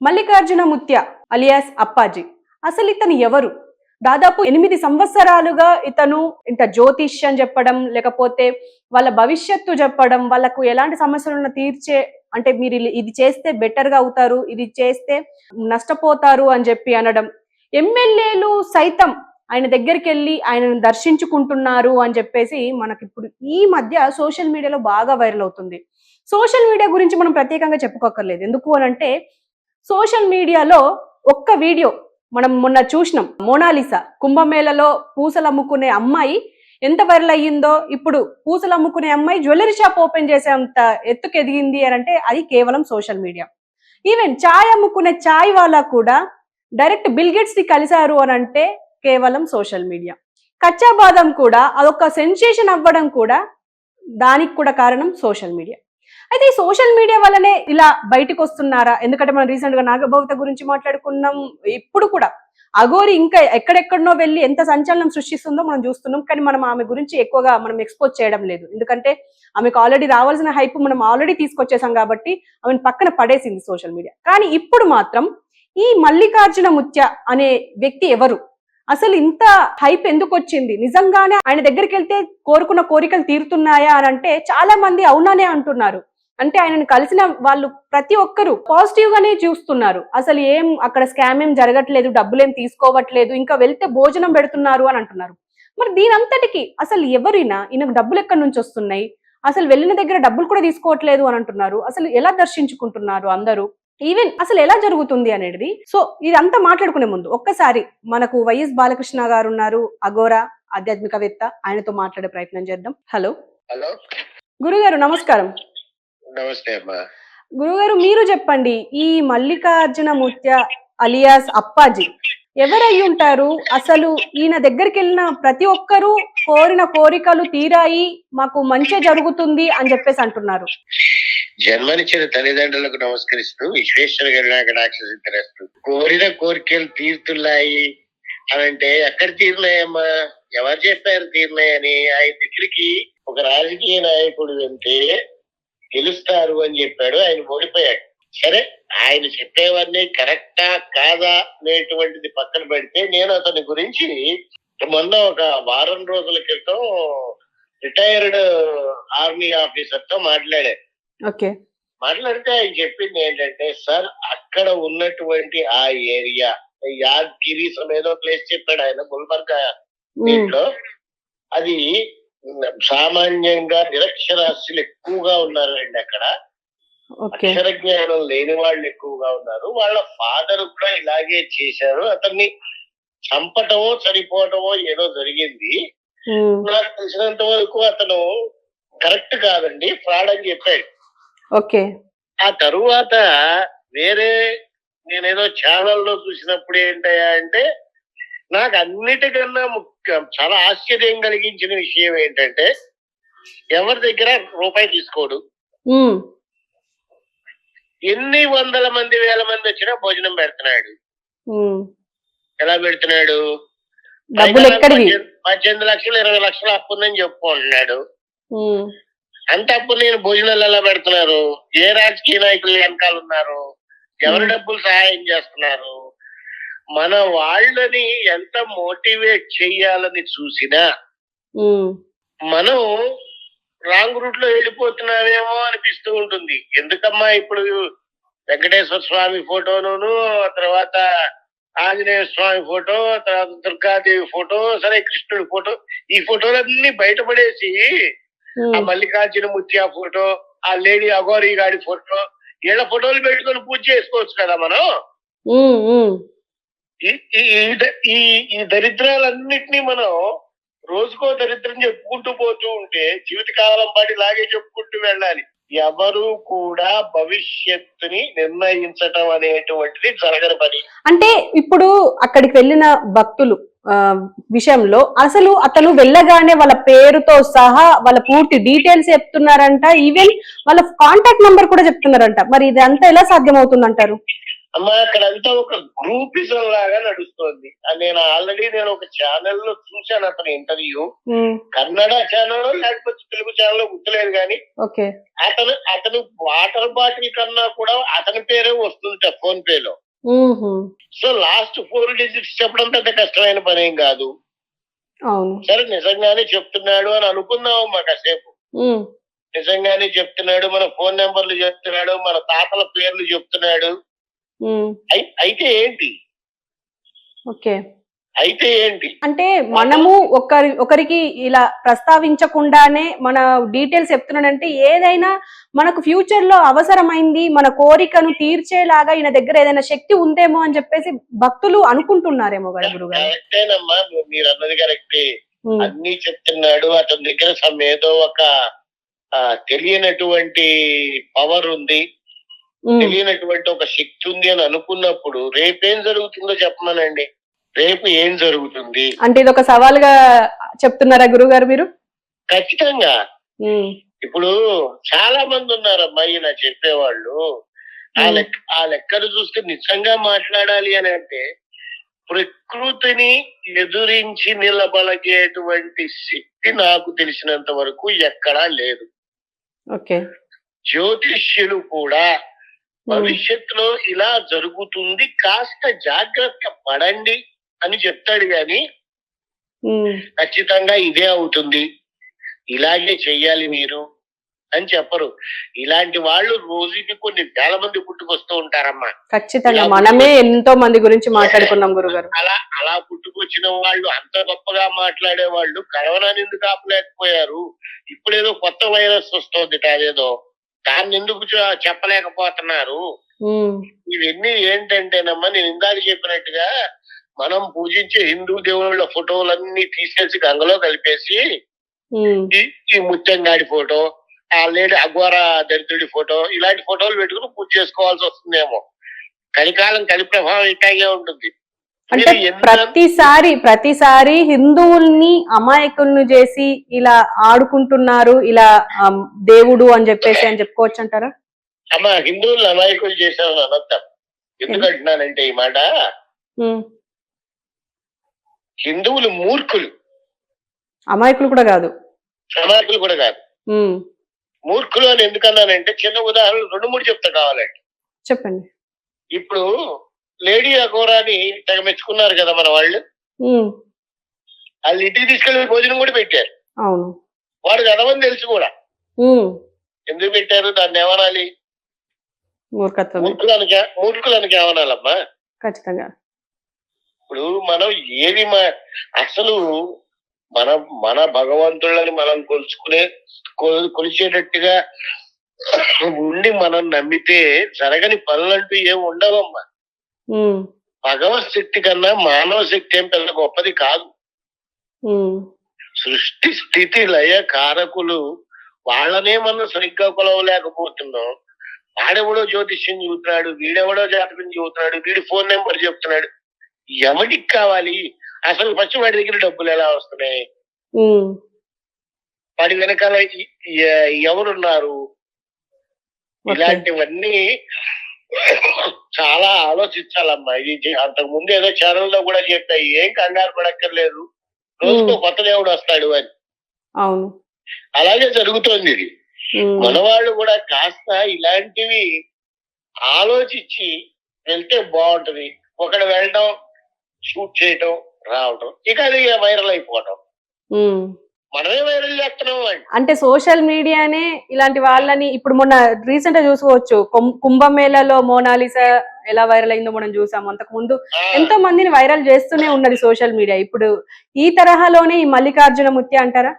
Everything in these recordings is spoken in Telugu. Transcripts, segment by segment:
మల్లికార్జున ముత్య అలియాస్ అప్పాజీ. అసలు ఇతను ఎవరు? దాదాపు 8 సంవత్సరాలుగా ఇతను ఇంత జ్యోతిష్యం చెప్పడం, లేకపోతే వాళ్ళ భవిష్యత్తు చెప్పడం, వాళ్ళకు ఎలాంటి సమస్యలను తీర్చే, అంటే మీరు ఇది చేస్తే బెటర్ గా అవుతారు, ఇది చేస్తే నష్టపోతారు అని చెప్పి అనడం. ఎమ్మెల్యేలు సైతం ఆయన దగ్గరికి వెళ్ళి ఆయనను దర్శించుకుంటున్నారు అని చెప్పేసి మనకి ఇప్పుడు ఈ మధ్య సోషల్ మీడియాలో బాగా వైరల్ అవుతుంది. సోషల్ మీడియా గురించి మనం ప్రత్యేకంగా చెప్పుకోకర్లేదు. ఎందుకు అనంటే సోషల్ మీడియాలో ఒక్క వీడియో మనం మొన్న చూసినాం. మోనాలిసా కుంభమేళలో పూసలు అమ్ముకునే అమ్మాయి ఎంత వైరల్ అయ్యిందో, ఇప్పుడు పూసలు అమ్ముకునే అమ్మాయి జ్యువెలరీ షాప్ ఓపెన్ చేసేంత ఎత్తుకు ఎదిగింది అని అంటే అది కేవలం సోషల్ మీడియా. ఈవెన్ చాయ్ అమ్ముకునే చాయ్ వాళ్ళ కూడా డైరెక్ట్ బిల్ గేట్స్ ని కలిశారు అని అంటే కేవలం సోషల్ మీడియా. కచ్చా బాదం కూడా అదొక సెన్సేషన్ అవ్వడం కూడా దానికి కూడా కారణం సోషల్ మీడియా. అయితే ఈ సోషల్ మీడియా వల్లనే ఇలా బయటకు వస్తున్నారా? ఎందుకంటే మనం రీసెంట్ గా నాగభవిత గురించి మాట్లాడుకున్నాం. ఇప్పుడు కూడా అఘోరి ఇంకా ఎక్కడెక్కడనో వెళ్ళి ఎంత సంచలనం సృష్టిస్తుందో మనం చూస్తున్నాం. కానీ మనం ఆమె గురించి ఎక్కువగా మనం ఎక్స్పోజ్ చేయడం లేదు. ఎందుకంటే ఆమెకు ఆల్రెడీ రావాల్సిన హైప్ మనం ఆల్రెడీ తీసుకొచ్చేసాం కాబట్టి ఆమెను పక్కన పడేసింది సోషల్ మీడియా. కానీ ఇప్పుడు మాత్రం ఈ మల్లికార్జున ముత్య అనే వ్యక్తి ఎవరు? అసలు ఇంత హైప్ ఎందుకు వచ్చింది? నిజంగానే ఆయన దగ్గరికి వెళ్తే కోరుకున్న కోరికలు తీరుతున్నాయా అని అంటే చాలా మంది అవునానే అంటున్నారు. అంటే ఆయనను కలిసిన వాళ్ళు ప్రతి ఒక్కరు పాజిటివ్ గానే చూస్తున్నారు. అసలు ఏం అక్కడ స్కామ్ ఏం జరగట్లేదు, డబ్బులేం తీసుకోవట్లేదు, ఇంకా వెళ్తే భోజనం పెడుతున్నారు అని అంటున్నారు. మరి దీని అంతటికి అసలు ఎవరైనా ఈయనకు డబ్బులు ఎక్కడి నుంచి వస్తున్నాయి, అసలు వెళ్ళిన దగ్గర డబ్బులు కూడా తీసుకోవట్లేదు అని అంటున్నారు. అసలు ఎలా దర్శించుకుంటున్నారు అందరూ, ఈవెన్ అసలు ఎలా జరుగుతుంది అనేది. సో ఇదంతా మాట్లాడుకునే ముందు ఒక్కసారి మనకు వైఎస్ బాలకృష్ణ గారు ఉన్నారు, అఘోరా ఆధ్యాత్మికవేత్త, ఆయనతో మాట్లాడే ప్రయత్నం చేద్దాం. హలో హలో గురుగారు, నమస్కారం. నమస్తే అమ్మా. గురుగారు, మీరు చెప్పండి, ఈ మల్లికార్జున ముత్య అలియాస్ అప్పాజీ ఎవరై ఉంటారు? అసలు ఈయన దగ్గరికి వెళ్ళిన ప్రతి ఒక్కరూ కోరిన కోరికలు తీరాయి, మాకు మంచి జరుగుతుంది అని చెప్పేసి అంటున్నారు. జన్మనిచ్చిన తల్లిదండ్రులకు నమస్కరిస్తూ విశ్వేశ్వర గణాక్షిస్తూ కోరిన కోరికలు తీరుతున్నాయి అని అంటే ఎక్కడ తీరినాయమ్మా? ఎవరు చెప్పారు తీరినాయని? ఆయన దగ్గరికి ఒక రాజకీయ నాయకుడు వెళ్తే గెలుస్తారు అని చెప్పాడు, ఆయన ఓడిపోయాడు. సరే, ఆయన చెప్పేవన్నీ కరెక్టా కాదా అనేటువంటిది పక్కన పెడితే, నేను అతని గురించి మొన్న ఒక వారం రోజుల క్రితం రిటైర్డ్ ఆర్మీ ఆఫీసర్ తో మాట్లాడాను. మాట్లాడితే ఆయన చెప్పింది ఏంటంటే, సార్ అక్కడ ఉన్నటువంటి ఆ ఏరియా యాద్గిరి సమేదో ప్లేస్ చెప్పాడు ఆయన, గుల్బర్గా దీంట్లో. అది సామాన్యంగా నిరక్షరాస్యులు ఎక్కువగా ఉన్నారండి అక్కడ. అక్షర జ్ఞానం లేని వాళ్ళు ఎక్కువగా ఉన్నారు. వాళ్ళ ఫాదర్ కూడా ఇలాగే చేశారు. అతన్ని చంపటమో చనిపోవటమో ఏదో జరిగింది. నాకు తెలిసినంత వరకు అతను కరెక్ట్ కాదండి, ఫ్రాడ్ అని చెప్పాడు. ఆ తరువాత వేరే నేనేదో ఛానల్లో చూసినప్పుడు ఏంటయ్యా అంటే, నాకు అన్నిటికన్నా చాలా ఆశ్చర్యం కలిగించిన విషయం ఏంటంటే, ఎవరి దగ్గర రూపాయి తీసుకోడు, ఎన్ని వందల మంది వేల మంది వచ్చినా భోజనం పెడుతున్నాడు. ఎలా పెడుతున్నాడు? 18 లక్షలు 20 లక్షలు అప్పు ఉందని చెప్పుకుంటున్నాడు. అంత అప్పు నేను భోజనాలు ఎలా పెడుతున్నారు? ఏ రాజకీయ నాయకులు వెనకాల ఉన్నారు? ఎవరి డబ్బులు సహాయం చేస్తున్నారు? మన వాళ్ళని ఎంత మోటివేట్ చెయ్యాలని చూసినా మనం రాంగ్ రూట్ లో వెళ్ళిపోతున్నామేమో అనిపిస్తూ ఉంటుంది. ఎందుకమ్మా, ఇప్పుడు వెంకటేశ్వర స్వామి ఫోటోను, తర్వాత ఆంజనేయ స్వామి ఫోటో, తర్వాత దుర్గాదేవి ఫోటో, సరే కృష్ణుడి ఫోటో, ఈ ఫోటోలన్నీ బయటపడేసి ఆ మల్లికార్జున ముత్య ఫోటో, ఆ లేడీ అఘోరి గాడి ఫోటో, వీళ్ళ ఫోటోలు పెట్టుకొని పూజ చేసుకోవచ్చు కదా మనం. ఈ దరిద్రాలన్నిటినీ మనం రోజుకో దరిద్రం చెప్పుకుంటూ పోతూ ఉంటే జీవితకాలం పాటు ఇలాగే చెప్పుకుంటూ వెళ్ళాలి. ఎవరు కూడా భవిష్యత్తుని నిర్ణయించటం అనేటువంటిది జరగని పని. అంటే ఇప్పుడు అక్కడికి వెళ్ళిన భక్తులు విషయంలో అసలు అతను వెళ్ళగానే వాళ్ళ పేరుతో సహా వాళ్ళ పూర్తి డీటెయిల్స్ చెప్తున్నారంట, ఈవెన్ వాళ్ళ కాంటాక్ట్ నంబర్ కూడా చెప్తున్నారంట. మరి ఇదంతా ఎలా సాధ్యం అవుతుందంటారు? అమ్మా అక్కడంతా ఒక గ్రూపిజం లాగా నడుస్తోంది. నేను ఆల్రెడీ ఒక ఛానల్ లో చూశాను అతని ఇంటర్వ్యూ, కన్నడ ఛానల్ లేకపోతే తెలుగు ఛానల్ గుర్తులేదు కానీ ఓకే అతను వాటర్ బాటిల్ కన్నా కూడా అతని పేరే వస్తుంది ఫోన్ పే లో. సో లాస్ట్ 4 digits చెప్పడం పెద్ద కష్టమైన పని ఏం కాదు. అవును సరే నిజంగానే చెప్తున్నాడు అని అనుకుందాం అమ్మా కాసేపు. నిజంగానే చెప్తున్నాడు, మన ఫోన్ నెంబర్లు చెప్తున్నాడు, మన తాతల పేర్లు చెప్తున్నాడు. అయితే ఏంటి ఓకే అయితే ఏంటి అంటే మనము ఒకరికి ఇలా ప్రస్తావించకుండానే మన డీటెయిల్స్ చెప్తున్నాడంటే ఏదైనా మనకు ఫ్యూచర్ లో అవసరమైంది, మన కోరికను తీర్చేలాగా ఈయన దగ్గర ఏదైనా శక్తి ఉందేమో అని చెప్పేసి భక్తులు అనుకుంటున్నారేమో కదా గురుగారు. కరెక్టేనమ్మా, మీరు అన్నది కరెక్టే. అన్ని చెప్తున్నాడు, అతని దగ్గర ఏదో ఒక తెలియనటువంటి పవర్ ఉంది, తెలియనటువంటి ఒక శక్తి ఉంది అని అనుకున్నప్పుడు రేపేం జరుగుతుందో చెప్పమనండి. రేపు ఏం జరుగుతుంది అంటే ఇది ఒక సవాల్గా చెప్తున్నారా గురుగారు మీరు? ఖచ్చితంగా. ఇప్పుడు చాలా మంది ఉన్నారమ్మా ఇలా చెప్పేవాళ్ళు. ఆ లెక్కను చూస్తే నిజంగా మాట్లాడాలి అని అంటే ప్రకృతిని ఎదురించి నిలబడగేటువంటి శక్తి నాకు తెలిసినంత వరకు ఎక్కడా లేదు. ఓకే జ్యోతిష్యులు కూడా భవిష్యత్తులో ఇలా జరుగుతుంది, కాస్త జాగ్రత్త పడండి అని చెప్తాడు గాని ఖచ్చితంగా ఇదే అవుతుంది, ఇలాగే చెయ్యాలి మీరు అని చెప్పరు. ఇలాంటి వాళ్ళు రోజుకి కొన్ని వేల మంది పుట్టుకొస్తూ ఉంటారమ్మా. ఖచ్చితంగా మనమే ఎంతో మంది గురించి మాట్లాడుకున్నాం గురుగారు. అలా పుట్టుకొచ్చిన వాళ్ళు, అంత గొప్పగా మాట్లాడే వాళ్ళు కరోనాని ఎందుకు ఆపలేకపోయారు? ఇప్పుడేదో కొత్త వైరస్ వస్తుంది అదేదో, దాన్ని ఎందుకు చెప్పలేకపోతున్నారు? ఇవన్నీ ఏంటంటేనమ్మా, నేను ఇందాక చెప్పినట్టుగా మనం పూజించే హిందూ దేవుళ్ళ ఫోటోలన్నీ తీసేసి గంగలో కలిపేసి ఈ ముత్యంగాడి ఫోటో, ఆ లేడీ అఘోర దరిద్రుడి ఫోటో, ఇలాంటి ఫోటోలు పెట్టుకుని పూజ చేసుకోవాల్సి వస్తుందేమో. కలికాలం కలి ప్రభావం ఇట్లాగే ఉంటుంది. అంటే ప్రతిసారి హిందువుల్ని అమాయకులను చేసి ఇలా ఆడుకుంటున్నారు, ఇలా దేవుడు అని చెప్పుకోవచ్చు అంటారా? అమ్మా హిందువులను అమాయకులు చేశారని అనొద్దాం. ఎందుకంటున్నానంటే ఈ మాట, హిందువులు మూర్ఖులు, అమాయకులు కూడా కాదు. అమాయకులు కూడా కాదు, మూర్ఖులు అని ఎందుకన్నానంటే చిన్న ఉదాహరణలు 2-3 చెప్తా కావాలండి. చెప్పండి. ఇప్పుడు లేడీ అఘోరాని తెగ మెచ్చుకున్నారు కదా మన వాళ్ళు ఇంటికి తీసుకెళ్లి భోజనం కూడా పెట్టారు. అవును, వాడు కదవని తెలుసు కూడా ఎందుకు పెట్టారు? దాన్ని ఏమనాలి? మూర్ఖులనికి ఏమనాలమ్మా? ఖచ్చితంగా. ఇప్పుడు మనం ఏది అసలు మన భగవంతుళ్ళని మనం కొలిచేటట్టుగా ఉండి మనం నమ్మితే జరగని పనులంటూ ఏం ఉండవమ్మా. భగవత్ శక్తి కన్నా మానవ శక్తి ఏం పెద్ద గొప్పది కాదు. సృష్టి స్థితి లయ కారకులు వాళ్ళనే మనం సరిగ్గా కొలవలేకపోతున్నాం. వాడెవడో జ్యోతిష్యం చెబుతున్నాడు, వీడెవడో జాతకం చెబుతున్నాడు, వీడి ఫోన్ నెంబర్ చెప్తున్నాడు. ఎవరికి కావాలి అసలు? ఫస్ట్ వాడి దగ్గర డబ్బులు ఎలా వస్తున్నాయి? వాడి వెనకాల ఎవరున్నారు? ఇలాంటివన్నీ చాలా ఆలోచించాలమ్మా. ఇది అంతకు ముందు ఏదో ఛానల్లో కూడా చెప్పాయి, ఏం కంగారు పడక్కర్లేదు, రోజుకో కొత్త దేవుడు వస్తాడు అని. అవును, అలాగే జరుగుతోంది ఇది. మనవాళ్ళు కూడా కాస్త ఇలాంటివి ఆలోచించి వెళ్తే బాగుంటది. ఒకడు వెళ్ళడం, షూట్ చేయటం, రావటం, ఇక అది వైరల్ అయిపోవటం, మనమే వైరల్ చేస్తున్నాం. అంటే సోషల్ మీడియానే ఇలాంటి వాళ్ళని, ఇప్పుడు మొన్న రీసెంట్ గా చూసుకోవచ్చు, కుంభమేళలో మోనాలిసా ఎలా వైరల్ అయిందో మనం చూసాము. అంతకు ముందు ఎంతో మందిని వైరల్ చేస్తూనే ఉన్నది సోషల్ మీడియా. ఇప్పుడు ఈ తరహాలోనే ఈ మల్లికార్జున ముత్య అంటారా?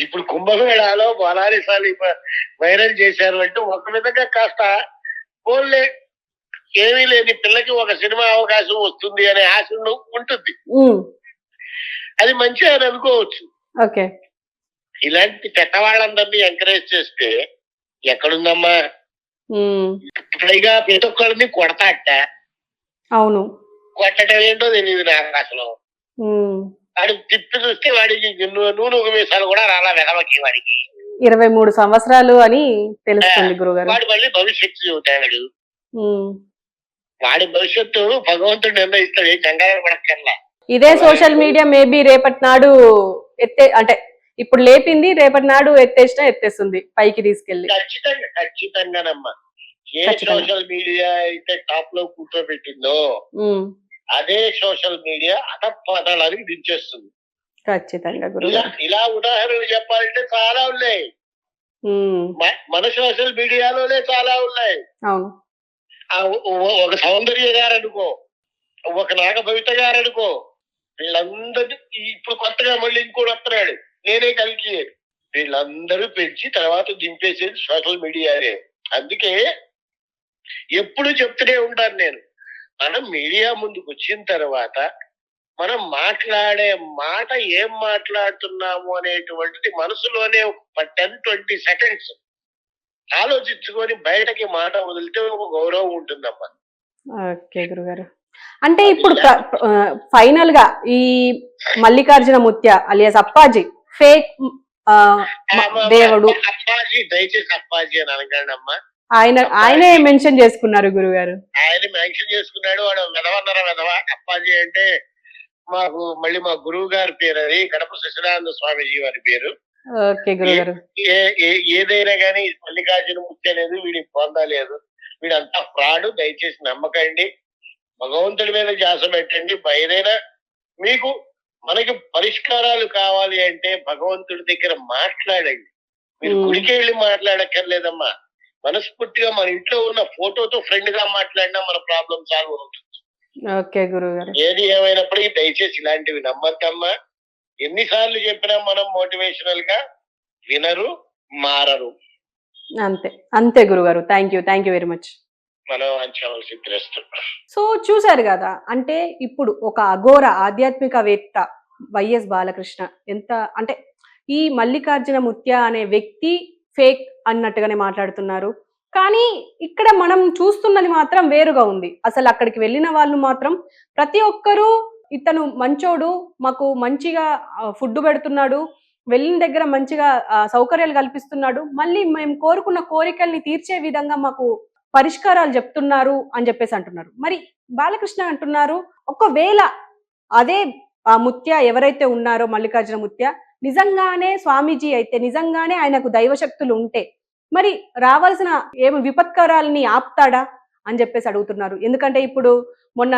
ఇప్పుడు కుంభమేళాలో మోనాలిసాలు వైరల్ చేశారు అంటే ఒక విధంగా కాస్త పోన్లే, ఏమీ లేని పిల్లకి ఒక సినిమా అవకాశం వస్తుంది అనే ఆశ ఉంటుంది, అది మంచి అని అనుకోవచ్చు. ఓకే, ఇలాంటి పెద్దవాళ్ళందరినీ ఎంకరేజ్ చేస్తే ఎక్కడుందమ్మా? పైగా ప్రతి ఒక్కరిని కొడతాట. అవును, కొట్టడం ఏంటో తెలియదు నాకు అసలు. వాడు తిప్పి చూస్తే వాడికి నూనె మీసాలు కూడా రాలా వెదవకి. వాడికి 23 సంవత్సరాలు అని తెలుస్తుంది గురుగారు. వాడు మళ్ళీ భవిష్యత్తు చెబుతాడు. వాడి భవిష్యత్తు భగవంతుడు నిర్ణయిస్తాడు, ఏ కంగారు పడక్కర్లా. ఇదే సోషల్ మీడియా మేబీ రేపటి నాడు అంటే ఇప్పుడు లేపింది, రేపటి నాడు ఎత్తేసినా ఎత్తేస్తుంది పైకి తీసుకెళ్లి. ఖచ్చితంగానమ్మా. ఏ సోషల్ మీడియా అయితే టాప్ లో కూర్చోబెట్టిందో అదే సోషల్ మీడియా అధపతనానికి దించేస్తుంది. ఖచ్చితంగా ఇలా ఉదాహరణలు చెప్పాలంటే చాలా ఉన్నాయి. మన సోషల్ మీడియాలోనే చాలా ఉన్నాయి. అవును. ఒక సౌందర్య గారు అనుకో, ఒక నాగభవిత గారు అనుకో, వీళ్ళందరూ ఇప్పుడు కొత్తగా మళ్ళీ ఇంకోటి వస్తున్నాడు, నేనే కలిగి, వీళ్ళందరూ పెంచి తర్వాత దింపేసేది సోషల్ మీడియానే. అందుకే ఎప్పుడు చెప్తూనే ఉంటాను నేను, మనం మీడియా ముందుకు వచ్చిన తర్వాత మనం మాట్లాడే మాట ఏం మాట్లాడుతున్నాము అనేటువంటిది మనసులోనే ఒక 10-20 సెకండ్స్ ఆలోచించుకొని బయటకి మాట వదిలితే ఒక గౌరవం ఉంటుందమ్మా. ఓకే గురుగారు. అంటే ఇప్పుడు ఫైనల్ గా ఈ మల్లికార్జున ముత్య అలియాస్ అప్పాజీ ఫేక్ దేవుడు, అప్పాజీ దయచేసి అప్పాజీ అని అనకండి అమ్మా. ఆయనే మెన్షన్ చేసుకున్నారు గురుగారు. ఆయన మెన్షన్ చేసుకున్నాడు. వాడు వెదవా అప్పాజీ అంటే మాకు మళ్ళీ మా గురువు గారి పేరు, అది గడప సత్యనారాయణ స్వామిజీ వారి పేరు. ఓకే గురుగారు. ఏదైనా కానీ మల్లికార్జున ముత్య లేదు, వీడికి పొందలేదు, వీడంతా ఫ్రాడ్. దయచేసి నమ్మకండి, భగవంతుడి మీద ధ్యాస పెట్టండి. ఏదైనా మీకు మనకి పరిష్కారాలు కావాలి అంటే భగవంతుడి దగ్గర మాట్లాడండి. మీరు గుడికి వెళ్ళి మాట్లాడక్కర్లేదమ్మా. మనస్ఫూర్తిగా మన ఇంట్లో ఉన్న ఫోటోతో ఫ్రెండ్ గా మాట్లాడినా మన ప్రాబ్లం సాల్వ్ అవుతుంది. ఓకే గురుగారు. ఏది ఏమైనప్పటికీ దయచేసి ఇలాంటివి నమ్మద్దమ్మా. ఎన్నిసార్లు చెప్పినా మనం మోటివేషనల్ గా వినరు, మారరు. అంతే అంతే గురుగారు. Thank you very much. So చూసారు కదా, అంటే ఇప్పుడు ఒక అఘోర ఆధ్యాత్మికవేత్త వైఎస్ బాలకృష్ణ ఎంత అంటే ఈ మల్లికార్జున ముత్య అనే వ్యక్తి ఫేక్ అన్నట్టుగానే మాట్లాడుతున్నారు. కానీ ఇక్కడ మనం చూస్తున్నది మాత్రం వేరుగా ఉంది. అసలు అక్కడికి వెళ్ళిన వాళ్ళు మాత్రం ప్రతి ఒక్కరూ ఇతను మంచోడు, మాకు మంచిగా ఫుడ్ పెడుతున్నాడు, వెళ్ళిన దగ్గర మంచిగా సౌకర్యాలు కల్పిస్తున్నాడు, మళ్ళీ మేము కోరుకున్న కోరికల్ని తీర్చే విధంగా మాకు పరిష్కారాలు చెప్తున్నారు అని చెప్పేసి అంటున్నారు. మరి బాలకృష్ణ అంటున్నారు, ఒకవేళ అదే ఆ ముత్య ఎవరైతే ఉన్నారో మల్లికార్జున ముత్య నిజంగానే స్వామీజీ అయితే, నిజంగానే ఆయనకు దైవశక్తులు ఉంటే మరి రావాల్సిన ఏమి విపత్కరాలని ఆపుతాడా అని చెప్పేసి అడుగుతున్నారు. ఎందుకంటే ఇప్పుడు మొన్న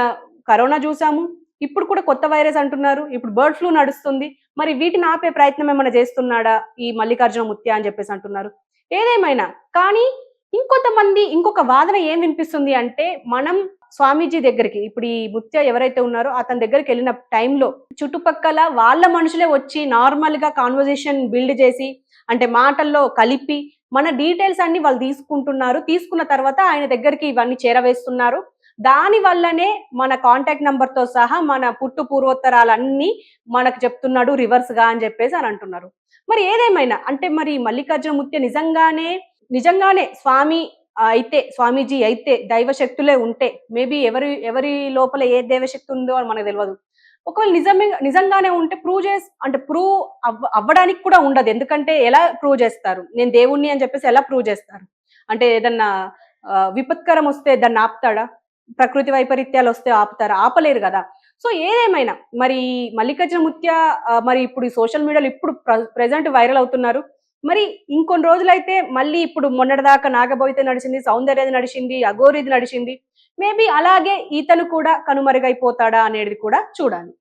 కరోనా చూసాము, ఇప్పుడు కూడా కొత్త వైరస్ అంటున్నారు, ఇప్పుడు బర్డ్ ఫ్లూ నడుస్తుంది. మరి వీటిని ఆపే ప్రయత్నం ఏమైనా చేస్తున్నాడా ఈ మల్లికార్జున ముత్య అని చెప్పేసి అంటున్నారు. ఏదేమైనా కానీ ఇంకొంతమంది ఇంకొక వాదన ఏం వినిపిస్తుంది అంటే, మనం స్వామీజీ దగ్గరికి ఇప్పుడు ఈ ముత్య ఎవరైతే ఉన్నారో అతని దగ్గరికి వెళ్ళిన టైంలో చుట్టుపక్కల వాళ్ళ మనుషులే వచ్చి నార్మల్ గా కాన్వర్జేషన్ బిల్డ్ చేసి, అంటే మాటల్లో కలిపి మన డీటెయిల్స్ అన్ని వాళ్ళు తీసుకుంటున్నారు. తీసుకున్న తర్వాత ఆయన దగ్గరికి ఇవన్నీ చేరవేస్తున్నారు. దాని వల్లనే మన కాంటాక్ట్ నంబర్ తో సహా మన పుట్టు పూర్వోత్తరాలన్నీ మనకు చెప్తున్నాడు రివర్స్ గా అని చెప్పేసి అని అంటున్నారు. మరి ఏదేమైనా అంటే మరి మల్లికార్జున ముత్య నిజంగానే స్వామి అయితే, స్వామీజీ అయితే, దైవశక్తులే ఉంటే, మేబీ ఎవరి లోపల ఏ దైవశక్తి ఉందో అని మనకు తెలియదు. ఒకవేళ నిజంగానే ఉంటే ప్రూవ్ అవ్వడానికి కూడా ఉండదు. ఎందుకంటే ఎలా ప్రూవ్ చేస్తారు, నేను దేవుణ్ణి అని చెప్పేసి ఎలా ప్రూవ్ చేస్తారు? అంటే ఏదన్నా విపత్కరం వస్తే దాన్ని ఆపుతాడా? ప్రకృతి వైపరీత్యాలు వస్తే ఆపుతారా? ఆపలేరు కదా. సో ఏదేమైనా మరి మల్లికార్జున ముత్య మరి ఇప్పుడు సోషల్ మీడియాలో ఇప్పుడు ప్రెజెంట్ వైరల్ అవుతున్నారు. మరి ఇంకొన్ని రోజులైతే మళ్ళీ ఇప్పుడు మొన్నటిదాకా నాగభవిత నడిచింది, సౌందర్యది నడిచింది, అఘోరిది నడిచింది. మేబీ అలాగే ఈతను కూడా కనుమరుగైపోతాడా అనేది కూడా చూడాలి.